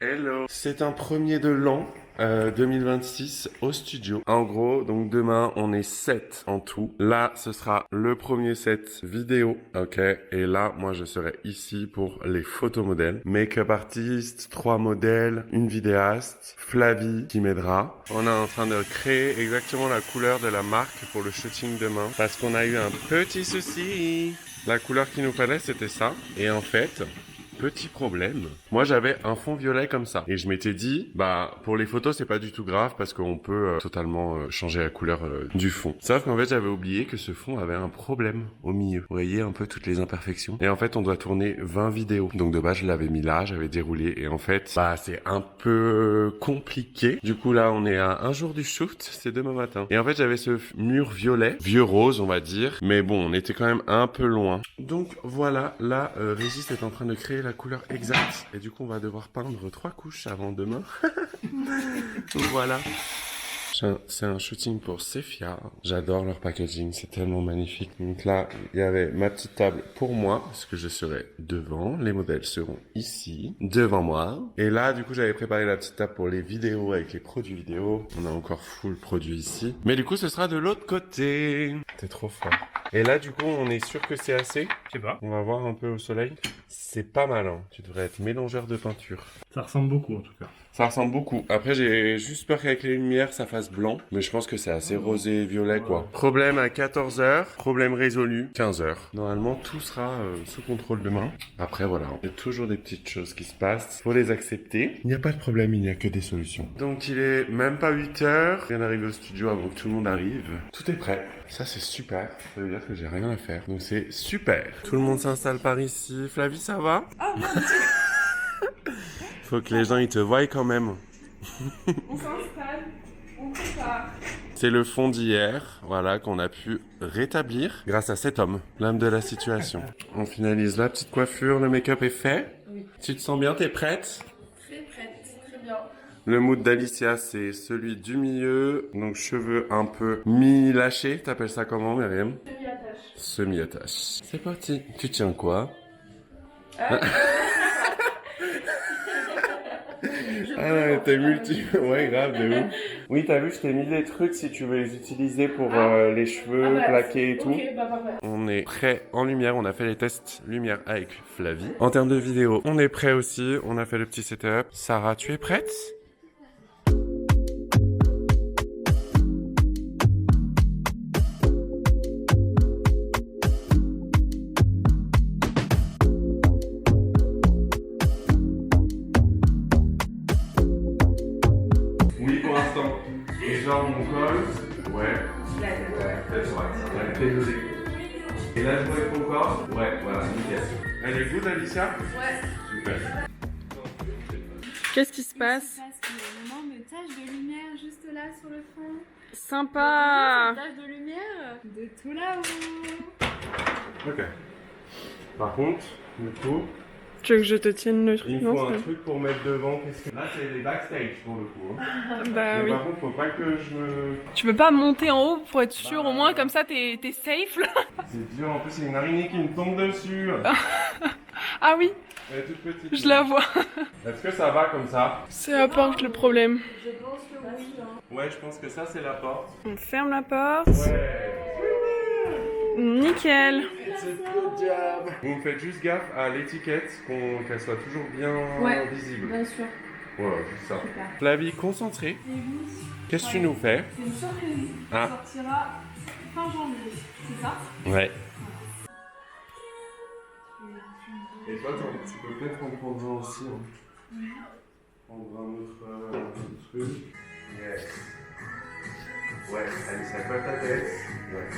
Hello. C'est un premier de l'an 2026 au studio. En gros, donc demain, on est 7 en tout. Là, ce sera le premier set vidéo, ok? Et là, moi, je serai ici pour les photomodèles. Make-up artiste, 3 modèles, une vidéaste, Flavie qui m'aidera. On est en train de créer exactement la couleur de la marque pour le shooting demain parce qu'on a eu un petit souci. La couleur qu'il nous fallait, c'était ça. Et en fait... Petit problème. Moi, j'avais un fond violet comme ça. Et je m'étais dit, bah, pour les photos, c'est pas du tout grave parce qu'on peut totalement changer la couleur du fond. Sauf qu'en fait, j'avais oublié que ce fond avait un problème au milieu. Vous voyez un peu toutes les imperfections. Et en fait, on doit tourner 20 vidéos. Donc, de base, je l'avais mis là, j'avais déroulé. Et en fait, bah, c'est un peu compliqué. Du coup, là, on est à un jour du shoot. C'est demain matin. Et en fait, j'avais ce mur violet, vieux rose, on va dire. Mais bon, on était quand même un peu loin. Donc, voilà. Là, Régis est en train de créer la couleur exacte et du coup on va devoir peindre 3 couches avant demain. Voilà. C'est un shooting pour Sephia. J'adore leur packaging, c'est tellement magnifique. Donc là, il y avait ma petite table pour moi, parce que je serai devant. Les modèles seront ici, devant moi. Et là, du coup, j'avais préparé la petite table pour les vidéos, avec les produits vidéo. On a encore full produit ici. Mais du coup, ce sera de l'autre côté. C'est trop fort. Et là, du coup, on est sûr que c'est assez? Je sais pas. On va voir un peu au soleil. C'est pas mal, hein. Tu devrais être mélangeur de peinture. Ça ressemble beaucoup en tout cas. Ça ressemble beaucoup. Après, j'ai juste peur qu'avec les lumières, ça fasse blanc. Mais je pense que c'est assez rosé et violet, quoi. Problème à 14 h. Problème résolu, 15 h. Normalement, tout sera sous contrôle demain. Après, voilà. Il y a toujours des petites choses qui se passent. Faut les accepter. Il n'y a pas de problème, il n'y a que des solutions. Donc, il est même pas 8 h. Je viens d'arriver au studio avant que tout le monde arrive. Tout est prêt. Ça, c'est super. Ça veut dire que j'ai rien à faire. Donc, c'est super. Tout le monde s'installe par ici. Flavie, ça va? Oh mon Dieu. Faut que les gens, ils te voient quand même. On s'installe, on prépare. C'est le fond d'hier, voilà, qu'on a pu rétablir grâce à cet homme, l'âme de la situation. On finalise la petite coiffure, le make-up est fait. Oui. Tu te sens bien, t'es prête? Très prête, très bien. Le mood d'Alicia, c'est celui du milieu, donc cheveux un peu mi-lâchés. T'appelles ça comment, Myriam? Semi-attache. Semi-attache. C'est parti. Tu tiens quoi? Ah ouais, t'es multi... Ouais, grave, de ouf. Oui, t'as vu, je t'ai mis des trucs si tu veux les utiliser pour les cheveux plaqués et tout. Ok, bah parfait. On est prêt en lumière, on a fait les tests lumière avec Flavie. En termes de vidéo, on est prêt aussi, on a fait le petit setup. Sarah, tu es prête? Oui, pour l'instant. Et genre, on colle. Ouais. Tête droite. Ouais, pédalé. Et là, je vois avec ton corps. Ouais, voilà, nickel. Elle est good, Alicia? Ouais. Super. Qu'est-ce qui se passe? Il y a une énorme tache de lumière juste là sur le fond. Sympa! Tache de lumière de tout là-haut. Ok. Par contre, du coup, Tu veux que je te tienne le truc? il me faut Non, un c'est truc pour mettre devant. Là, c'est les backstage pour le coup. Hein. bon. Bah Mais oui. par contre, faut pas que je me... Tu peux pas monter en haut pour être sûr, au moins comme ça t'es safe là? C'est dur, en plus, il y a une araignée qui me tombe dessus. Ah oui, Elle est toute petite. je la vois. Est-ce que ça va comme ça? C'est la porte le problème. Je pense que oui. Ouais, je pense que ça, c'est la porte. On ferme la porte. Ouais. Nickel. It's a good job. Vous me faites juste gaffe à l'étiquette, qu'elle soit toujours bien visible. Bien sûr. Voilà, c'est ça. Super. Flavie, concentrée. Et vous, Qu'est-ce que tu nous fais? c'est une surprise. Ah. Ça sortira fin janvier. C'est ça? Ouais. Et toi, tu peux peut-être en prendre un aussi. Hein. Prendre un autre truc. Yes. Ouais, allez, ça colle ta tête. Ouais.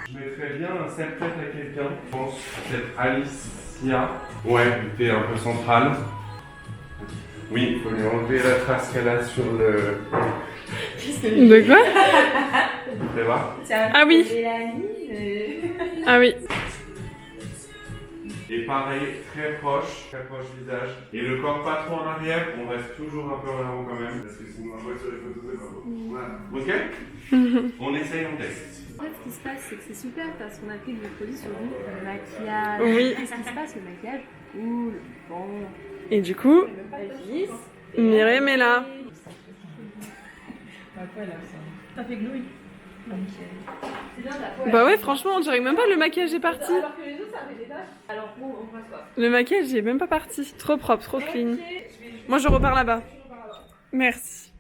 Je mettrais bien un serre-tête à quelqu'un. Je pense peut-être Alicia. Ouais, t'es un peu centrale. Oui, il faut lui enlever la trace qu'elle a sur le... De quoi? Tu vois? Ah oui. Ah oui. Et pareil, très proche visage. Et le corps pas trop en arrière, on reste toujours un peu en avant quand même, parce que sinon on voit sur les photos, c'est pas beau. Voilà. Ok? On essaye, on teste. En fait, ce qui se passe, c'est que c'est super parce qu'on a pris du produit sur vous, le maquillage. Oui. Qu'est-ce qui se passe, le maquillage? Ouh, bon. Et du coup, Régis, Myriam est là. Ça fait glouille. Bah ouais, franchement, on dirait même pas le maquillage est parti. Alors que les autres, ça fait des taches. Alors bon, on passe quoi? Le maquillage il est même pas parti. Trop propre, trop clean. Moi je repars là-bas. Merci.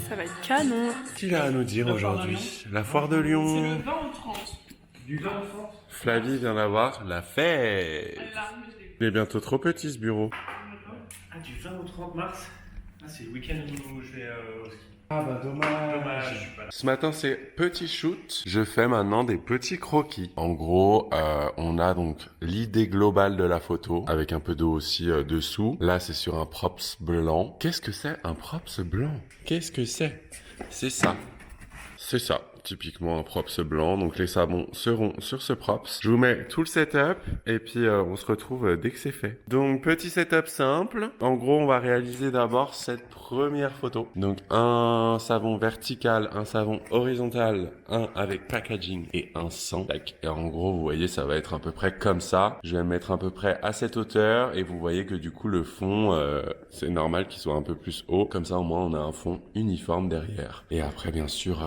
Ça va être canon. Qu'est-ce qu'il a à nous dire aujourd'hui? La foire de Lyon. C'est le 20 au 30. Du vin au France. Flavie vient d'avoir la fête. Il est bientôt trop petit ce bureau. Ah, du 20 au 30 mars. Ah, c'est le week-end où je vais au ski. Ah bah Dommage, je suis pas là. Ce matin c'est petit shoot. Je fais maintenant des petits croquis. En gros, on a donc l'idée globale de la photo avec un peu d'eau aussi dessous. Là c'est sur un props blanc. Qu'est-ce que c'est un props blanc? Qu'est-ce que c'est? C'est ça. C'est ça. Typiquement un props blanc, donc les savons seront sur ce props. Je vous mets tout le setup et puis on se retrouve dès que c'est fait. Donc petit setup simple. En gros, on va réaliser d'abord cette première photo. Donc un savon vertical, un savon horizontal, un avec packaging et un sans. Et en gros, vous voyez, ça va être à peu près comme ça. Je vais me mettre à peu près à cette hauteur et vous voyez que du coup le fond, c'est normal qu'il soit un peu plus haut. Comme ça, au moins, on a un fond uniforme derrière. Et après, bien sûr,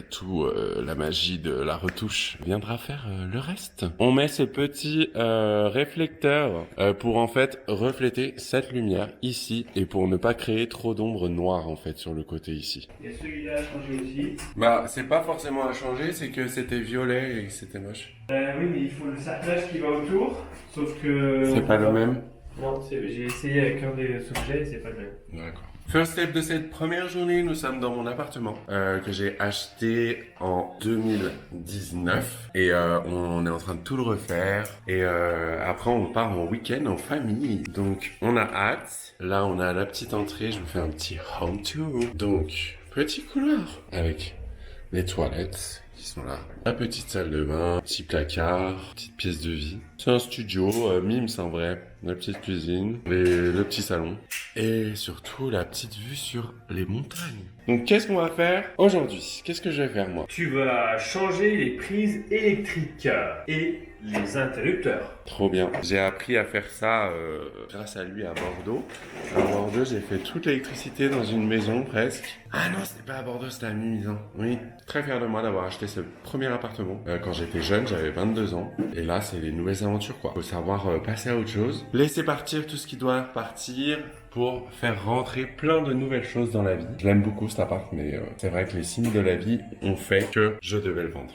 tout la magie de la retouche viendra faire le reste. On met ce petit réflecteur pour en fait refléter cette lumière ici et pour ne pas créer trop d'ombre noire en fait sur le côté ici. Il y a celui-là à changer aussi. Bah c'est pas forcément à changer, c'est que c'était violet et que c'était moche. Oui, mais il faut le cerclage qui va autour. Sauf que. C'est pas le même? Non, j'ai essayé avec un des objets et c'est pas le même. D'accord. First step de cette première journée, nous sommes dans mon appartement que j'ai acheté en 2019 et on est en train de tout le refaire et après on part en week-end en famille. Donc on a hâte. Là on a la petite entrée, je vous fais un petit home tour. Donc petit couloir avec les toilettes qui sont là. La petite salle de bain, petit placard, petite pièce de vie. C'est un studio, Mims en vrai. La petite cuisine, le petit salon. Et surtout la petite vue sur les montagnes. Donc qu'est-ce qu'on va faire aujourd'hui? Qu'est-ce que je vais faire moi? Tu vas changer les prises électriques et les interrupteurs. Trop bien. J'ai appris à faire ça grâce à lui à Bordeaux. À Bordeaux, j'ai fait toute l'électricité dans une maison presque. Ah non, c'était pas à Bordeaux, c'était à Mimizan. Oui, très fier de moi d'avoir acheté ce premier appartement. Quand j'étais jeune, j'avais 22 ans. Et là, c'est les nouvelles aventures quoi. Faut savoir passer à autre chose. Laisser partir tout ce qui doit partir pour faire rentrer plein de nouvelles choses dans la vie. Je l'aime beaucoup cet appart, mais c'est vrai que les signes de la vie ont fait que je devais le vendre.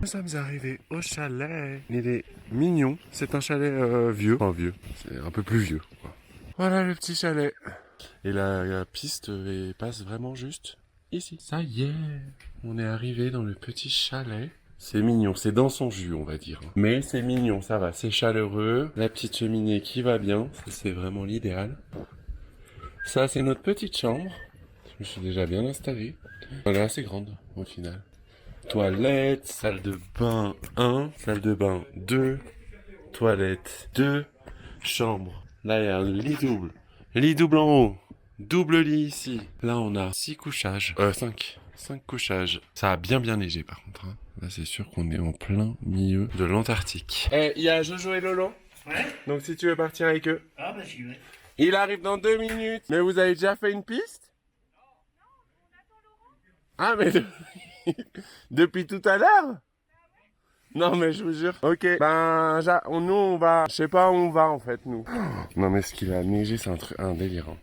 Nous sommes arrivés au chalet. Il est mignon. C'est un chalet vieux. Enfin vieux. C'est un peu plus vieux, quoi. Voilà le petit chalet. Et la piste passe vraiment juste ici. Ça y est. On est arrivé dans le petit chalet. C'est mignon. C'est dans son jus, on va dire. Mais c'est mignon, ça va. C'est chaleureux. La petite cheminée qui va bien. Ça, c'est vraiment l'idéal. Ça, c'est notre petite chambre. Je me suis déjà bien installé. Elle est assez grande, au final. Toilette, salle de bain 1, salle de bain 2, toilette 2, chambre. Là, il y a un lit double. Lit double en haut. Double lit ici. Là, on a 6 couchages. 5. 5 couchages. Ça a bien neigé, par contre. Hein. Là, c'est sûr qu'on est en plein milieu de l'Antarctique. Eh, il y a Jojo et Lolo. Ouais. Donc, si tu veux partir avec eux. Ah bah j'y vais. Il arrive dans 2 minutes. Mais vous avez déjà fait une piste? Ah, mais depuis tout à l'heure? Non, mais je vous jure. Ok, ben, nous, on va... Je sais pas où on va, en fait, nous. Non, mais ce qu'il a neigé, c'est un délire. Hein.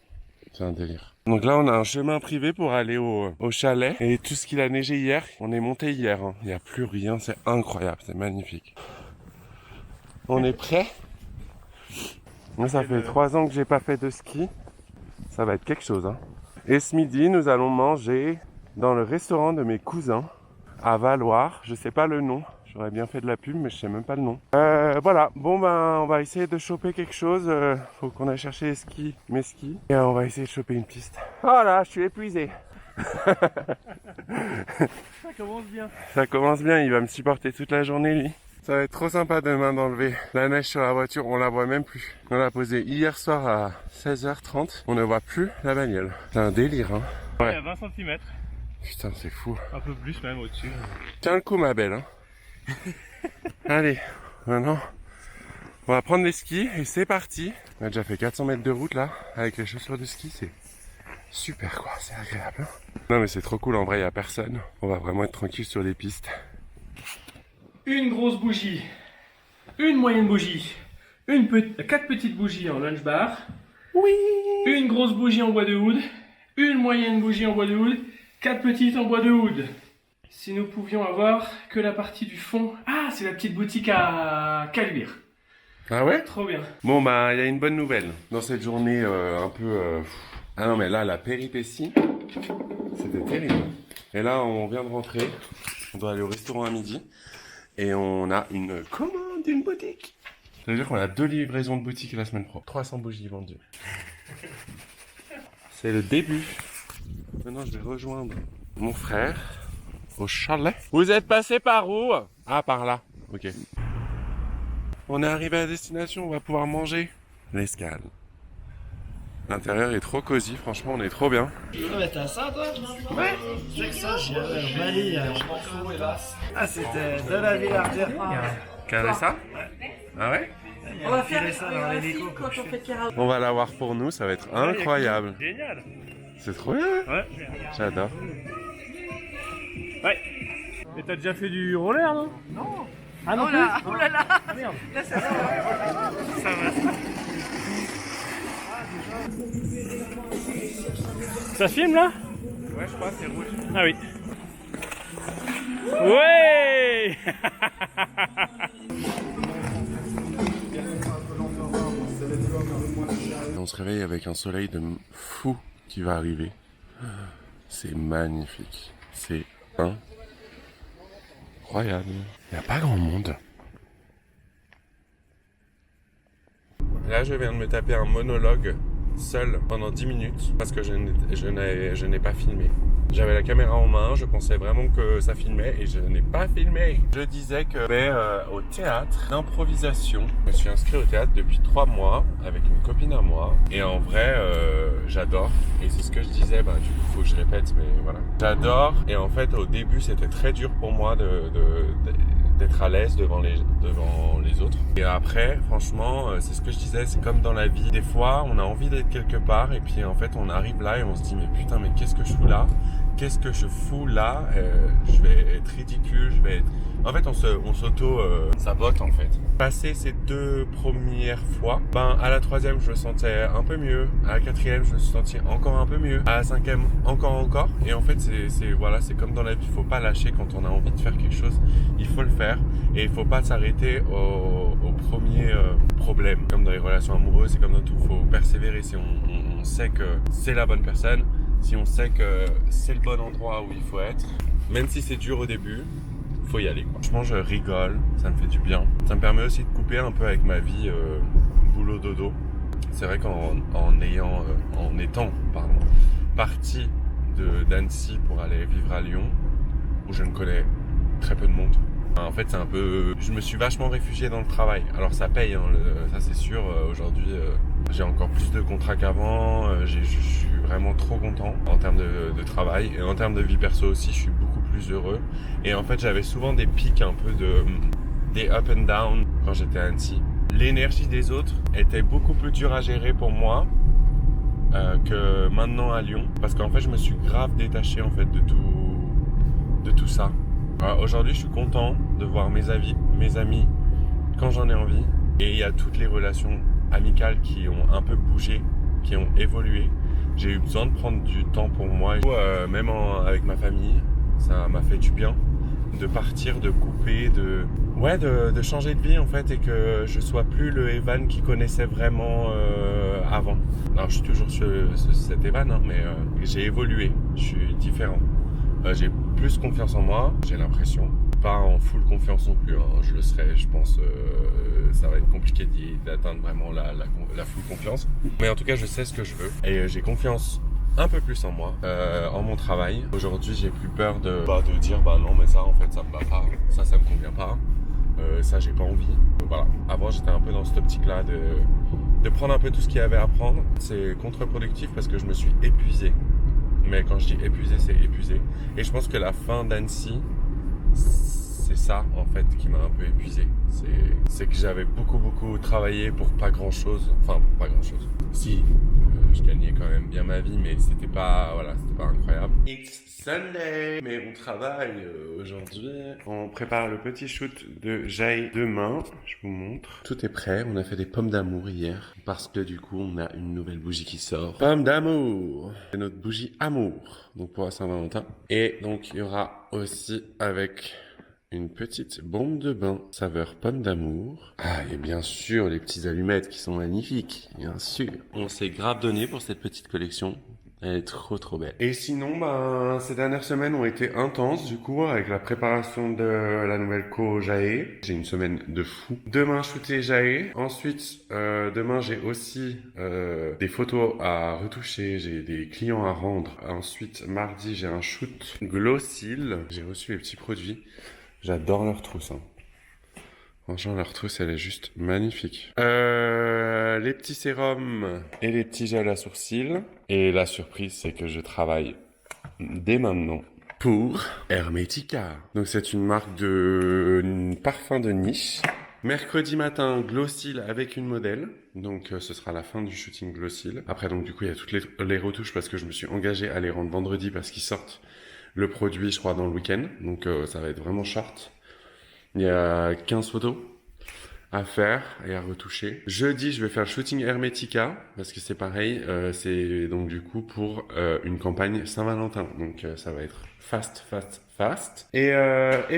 C'est un délire. Donc là, on a un chemin privé pour aller au chalet. Et tout ce qu'il a neigé hier, on est monté hier. Hein. Il n'y a plus rien, c'est incroyable, c'est magnifique. On est prêt? Moi, ça fait 3 ans que j'ai pas fait de ski. Ça va être quelque chose, hein. Et ce midi, nous allons manger dans le restaurant de mes cousins à Valloire. Je sais pas le nom. J'aurais bien fait de la pub, mais je sais même pas le nom. Voilà. Bon, ben, on va essayer de choper quelque chose. Faut qu'on aille chercher les skis, mes skis. Et on va essayer de choper une piste. Voilà, je suis épuisé. Ça commence bien. Ça commence bien. Il va me supporter toute la journée, lui. Ça va être trop sympa demain d'enlever la neige sur la voiture. On la voit même plus. On l'a posée hier soir à 16h30. On ne voit plus la bagnole. C'est un délire, hein. Ouais. Il y a 20 cm. Putain, c'est fou. Un peu plus même au-dessus. Tiens le coup, ma belle. Hein. Allez, maintenant, on va prendre les skis et c'est parti. On a déjà fait 400 mètres de route là, avec les chaussures de ski, c'est super quoi, c'est agréable. Hein. Non mais c'est trop cool, en vrai, il n'y a personne. On va vraiment être tranquille sur les pistes. Une grosse bougie, une moyenne bougie, 4 petites bougies en lunch bar, Oui. une grosse bougie en bois de oud, une moyenne bougie en bois de oud, 4 petites en bois de oud. Si nous pouvions avoir que la partie du fond... Ah, c'est la petite boutique à Caluire. Ah ouais? Trop bien. Bon bah, il y a une bonne nouvelle. Dans cette journée un peu... Ah non mais là, la péripétie, c'était terrible. Et là, on vient de rentrer. On doit aller au restaurant à midi. Et on a une commande d'une boutique. Ça veut dire qu'on a 2 livraisons de boutique la semaine pro. 300 bougies vendues. C'est le début. Maintenant, je vais rejoindre mon frère au chalet. Vous êtes passé par où? Ah, par là. Ok. On est arrivé à destination, on va pouvoir manger. L'escale. L'intérieur est trop cosy, franchement, on est trop bien. Ah mais t'as ça toi? Ouais. C'est que ça, j'ai un Mali, je m'en fous hélas. Ah c'était de la Villardière. Qu'avait ça? Ah ouais? On va faire ça dans l'hélico quand on fait karaoké. On va l'avoir pour nous, ça va être incroyable. Génial. C'est trop bien. Ouais. J'adore. Ouais. Et t'as déjà fait du roller, non? Non. Ah non Oh là, plus? oh là là. Ah, merde. Là, ça va. Ça va. Ça filme là? Ouais, je crois, c'est rouge. Ah oui. Ouais. On se réveille avec un soleil de fou qui va arriver. C'est magnifique. C'est incroyable. Il n'y a pas grand monde. Là, je viens de me taper un monologue seul pendant 10 minutes parce que je n'ai pas filmé. J'avais la caméra en main, je pensais vraiment que ça filmait et je n'ai pas filmé. Je disais que je vais au théâtre d'improvisation. Je me suis inscrit au théâtre depuis 3 mois avec une copine à moi et en vrai j'adore et c'est ce que je disais, bah, du coup faut que je répète mais voilà. J'adore et en fait au début c'était très dur pour moi d'être à l'aise devant les autres. Et après, franchement, c'est ce que je disais, c'est comme dans la vie. Des fois, on a envie d'être quelque part et puis en fait, on arrive là et on se dit mais putain, mais qu'est-ce que je fous là? Qu'est-ce que je fous là? Je vais être ridicule, je vais être... En fait, on s'auto-sabote en fait. Passé ces 2 premières fois, ben à la 3e, je me sentais un peu mieux. À la 4e, je me suis senti encore un peu mieux. À la 5e, encore. Et en fait, c'est comme dans la vie, il faut pas lâcher quand on a envie de faire quelque chose. Il faut le faire et il faut pas s'arrêter au premier problème. Comme dans les relations amoureuses, c'est comme dans tout, il faut persévérer. Si on sait que c'est la bonne personne, si on sait que c'est le bon endroit où il faut être, même si c'est dur au début, faut y aller. Franchement, je rigole, ça me fait du bien. Ça me permet aussi de couper un peu avec ma vie boulot dodo. C'est vrai qu'en étant parti d'Annecy pour aller vivre à Lyon, où je ne connais très peu de monde. En fait, c'est un peu... Je me suis vachement réfugié dans le travail. Alors ça paye, hein, ça c'est sûr. Aujourd'hui, j'ai encore plus de contrats qu'avant. Je suis vraiment trop content en termes de travail. Et en termes de vie perso aussi, je suis beaucoup plus heureux. Et en fait, j'avais souvent des pics un peu des up and down quand j'étais à Annecy. L'énergie des autres était beaucoup plus dure à gérer pour moi que maintenant à Lyon. Parce qu'en fait, je me suis grave détaché en fait de tout ça. Aujourd'hui, je suis content de voir mes amis quand j'en ai envie. Et il y a toutes les relations amicales qui ont un peu bougé, qui ont évolué. J'ai eu besoin de prendre du temps pour moi. Même avec ma famille, ça m'a fait du bien de partir, de couper, de changer de vie en fait et que je sois plus le Evan qui connaissait vraiment avant. Alors je suis toujours cet Evan, hein, mais j'ai évolué, je suis différent. J'ai plus confiance en moi, j'ai l'impression. Pas en full confiance non plus, hein. Je le serai, je pense, ça va être compliqué d'atteindre vraiment la full confiance. Mais en tout cas, je sais ce que je veux et j'ai confiance un peu plus en moi, en mon travail. Aujourd'hui, j'ai plus peur de dire bah non, mais ça en fait, ça me va pas, ça me convient pas, ça j'ai pas envie. Voilà. Avant, j'étais un peu dans cette optique-là de prendre un peu tout ce qu'il y avait à prendre. C'est contre-productif parce que je me suis épuisé. Mais quand je dis épuisé, c'est épuisé. Et je pense que la fin d'Annecy, c'est ça en fait qui m'a un peu épuisé. C'est que j'avais beaucoup travaillé pour pas grand chose. Enfin, pour pas grand chose. Si, je gagnais quand même bien ma vie, mais c'était pas incroyable. It's Sunday, mais on travaille aujourd'hui. On prépare le petit shoot de Jay demain. Je vous montre. Tout est prêt. On a fait des pommes d'amour hier parce que du coup, on a une nouvelle bougie qui sort. Pomme d'amour. C'est notre bougie amour. Donc pour la Saint-Valentin. Et donc il y aura aussi avec une petite bombe de bain saveur pomme d'amour. Ah, et bien sûr, les petites allumettes qui sont magnifiques, bien sûr. On s'est grave donné pour cette petite collection. Elle est trop belle. Et sinon, ces dernières semaines ont été intenses, du coup, avec la préparation de la nouvelle co Jaé. J'ai une semaine de fou. Demain, shooter Jaé. Ensuite, demain, j'ai aussi des photos à retoucher. J'ai des clients à rendre. Ensuite, mardi, j'ai un shoot Glossil. J'ai reçu les petits produits. J'adore leur trousse. Hein. Franchement, leur trousse, elle est juste magnifique. Les petits sérums et les petits gels à sourcils. Et la surprise, c'est que je travaille dès maintenant pour Hermetica. Donc, c'est une marque de parfum de niche. Mercredi matin, Glossil avec une modèle. Donc, ce sera la fin du shooting Glossil. Après, donc, du coup, il y a toutes les retouches parce que je me suis engagé à les rendre vendredi parce qu'ils sortent le produit, je crois, dans le week-end. Donc, ça va être vraiment short. Il y a 15 photos à faire et à retoucher. Jeudi, je vais faire le shooting Hermetica parce que c'est pareil. C'est donc du coup pour une campagne Saint-Valentin. Donc, ça va être fast. Et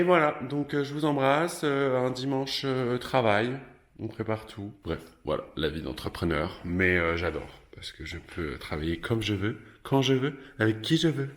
voilà. Donc, je vous embrasse. Un dimanche travail. On prépare tout. Bref, voilà, la vie d'entrepreneur. Mais j'adore parce que je peux travailler comme je veux, quand je veux, avec qui je veux.